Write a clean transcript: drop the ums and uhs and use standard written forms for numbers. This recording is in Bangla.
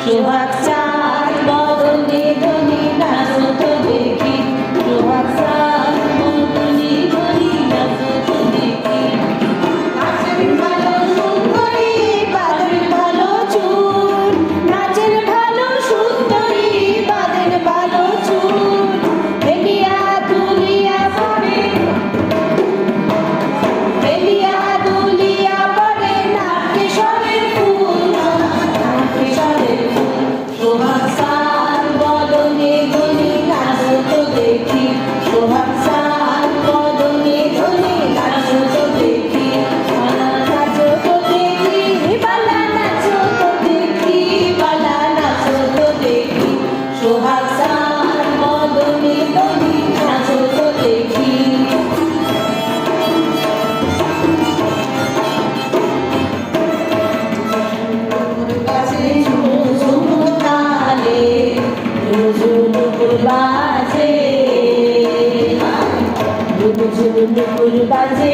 সোহাগ চাঁদ বদনে ধনি নাচো তো দেখি, সোহাগ চাঁদ বদনে ধনি নাচো তো দেখি। নাচের ভালো সুন্দরী বাঁধের ভালো চুল, নাচের ভালো সুন্দরী বাঁধের ভালো চুল, হেলিয়া দুলিয়া পড়ে, হেলিয়া দুলিয়া পড়ে নাটকেশ্বরের ফুল, নাটকেশ্বরের ফুল। সোহাগ চাঁদ বদনে ধনি নাচো তো দেখি, সোহাগ চাঁদ বদনে ধনি নাচো তো দেখি, নাচো তো দেখি বালা নাচো তো দেখি, বালা নাচো তো দেখি, সোহাগ চাঁদ বদনে ধনি নাচো তো দেখি। বাজে ঝুমঝুম তালে, ঝুমঝুম বাজে, ঝুমঝুম বাজে।